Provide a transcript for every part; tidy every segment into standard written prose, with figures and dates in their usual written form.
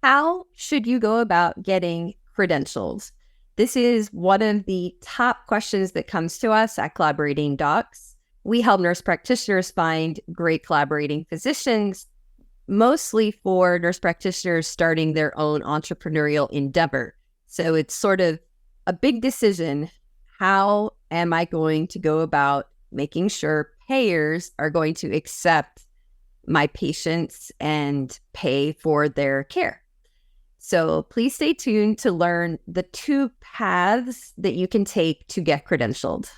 How should you go about getting credentialed? This is one of the top questions that comes to us at Collaborating Docs. We help nurse practitioners find great collaborating physicians, mostly for nurse practitioners starting their own entrepreneurial endeavor. So it's sort of a big decision. How am I going to go about making sure payers are going to accept my patients and pay for their care? So please stay tuned to learn the two paths that you can take to get credentialed.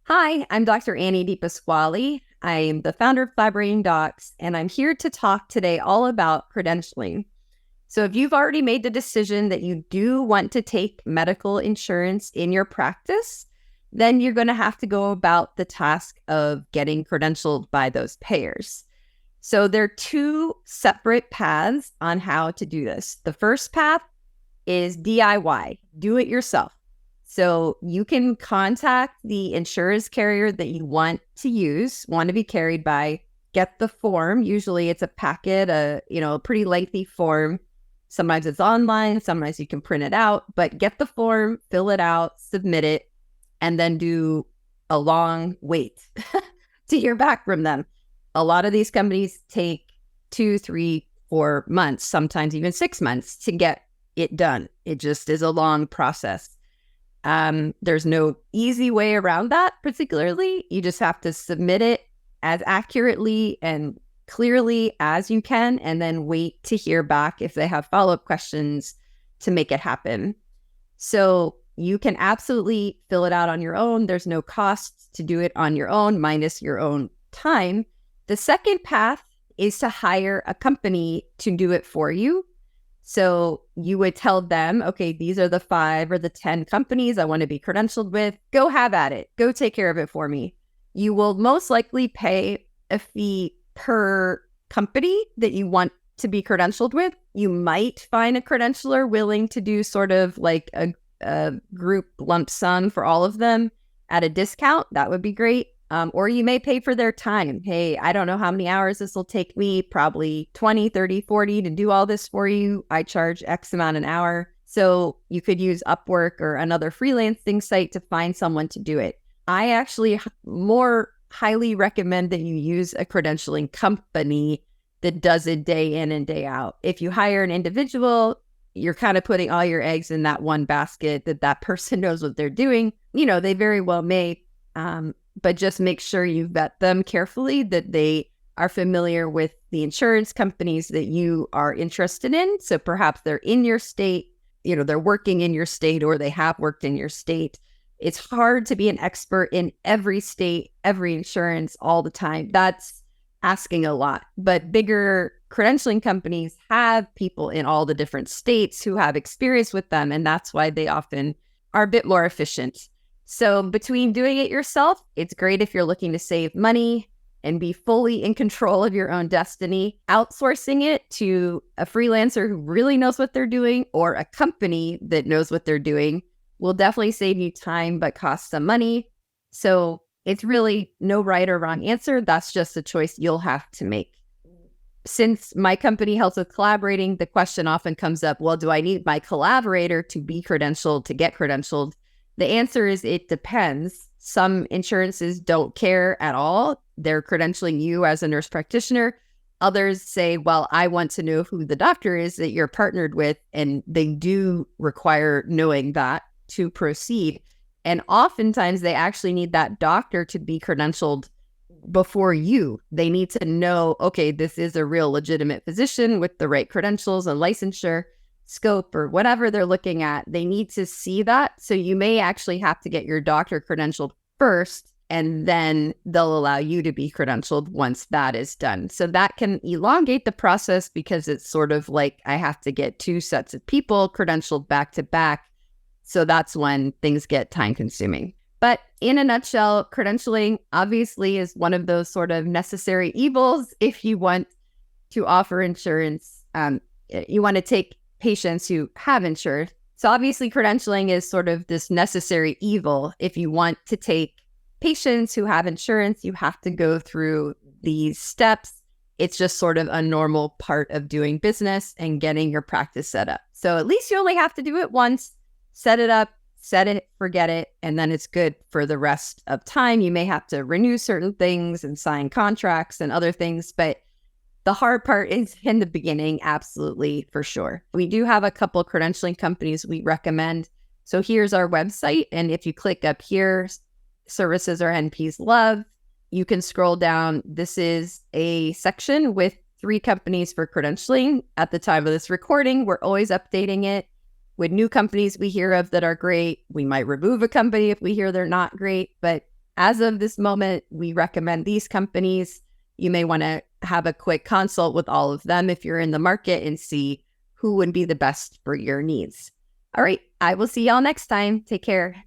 Hi, I'm Dr. Annie DePasquale. I am the founder of Collaborating Docs, and I'm here to talk today all about credentialing. So if you've already made the decision that you do want to take medical insurance in your practice, then you're going to have to go about the task of getting credentialed by those payers. So there are two separate paths on how to do this. The first path is DIY, do it yourself. So you can contact the insurance carrier that you want to be carried by, get the form. Usually it's a packet, a pretty lengthy form. Sometimes it's online, sometimes you can print it out, but get the form, fill it out, submit it, and then do a long wait to hear back from them. A lot of these companies take 2, 3, 4 months, sometimes even 6 months to get it done. It just is a long process. There's no easy way around that particularly. You just have to submit it as accurately and clearly as you can, and then wait to hear back if they have follow-up questions to make it happen. So you can absolutely fill it out on your own. There's no cost to do it on your own, minus your own time. The second path is to hire a company to do it for you. So you would tell them, okay, these are the 5 or the 10 companies I want to be credentialed with. Go have at it. Go take care of it for me. You will most likely pay a fee per company that you want to be credentialed with. You might find a credentialer willing to do sort of like a group lump sum for all of them at a discount. That would be great. Or you may pay for their time. Hey, I don't know how many hours this will take me, probably 20, 30, 40 to do all this for you. I charge X amount an hour. So you could use Upwork or another freelancing site to find someone to do it. I actually more highly recommend that you use a credentialing company that does it day in and day out. If you hire an individual, you're kind of putting all your eggs in that one basket that person knows what they're doing. They very well may, but just make sure you vet them carefully, that they are familiar with the insurance companies that you are interested in. So perhaps they're in your state, they're working in your state, or they have worked in your state. It's hard to be an expert in every state, every insurance all the time. That's asking a lot. But bigger credentialing companies have people in all the different states who have experience with them, and that's why they often are a bit more efficient. So between doing it yourself, it's great if you're looking to save money and be fully in control of your own destiny. Outsourcing it to a freelancer who really knows what they're doing, or a company that knows what they're doing, will definitely save you time but cost some money. So it's really no right or wrong answer. That's just a choice you'll have to make. Since my company helps with collaborating, the question often comes up, well, do I need my collaborator to be credentialed to get credentialed? The answer is it depends. Some insurances don't care at all. They're credentialing you as a nurse practitioner. Others say, well, I want to know who the doctor is that you're partnered with, and they do require knowing that to proceed. And oftentimes they actually need that doctor to be credentialed before you. They need to know, okay, this is a real legitimate physician with the right credentials and licensure, scope, or whatever they're looking at. They need to see that. So you may actually have to get your doctor credentialed first, and then they'll allow you to be credentialed once that is done. So that can elongate the process, because it's sort of like I have to get 2 sets of people credentialed back to back. So that's when things get time consuming. But in a nutshell, credentialing obviously is one of those sort of necessary evils if you want to offer insurance. You want to take patients who have insurance. So obviously credentialing is sort of this necessary evil if you want to take patients who have insurance, you have to go through these steps. It's just sort of a normal part of doing business and getting your practice set up. So at least you only have to do it once, set it up, set it, forget it, and then it's good for the rest of time. You may have to renew certain things and sign contracts and other things, but the hard part is in the beginning, absolutely, for sure. We do have a couple credentialing companies we recommend. So here's our website. And if you click up here, services are NPs Love, you can scroll down. This is a section with 3 companies for credentialing. At the time of this recording, we're always updating it with new companies we hear of that are great. We might remove a company if we hear they're not great. But as of this moment, we recommend these companies. You may want to have a quick consult with all of them if you're in the market and see who would be the best for your needs. All right, I will see y'all next time. Take care.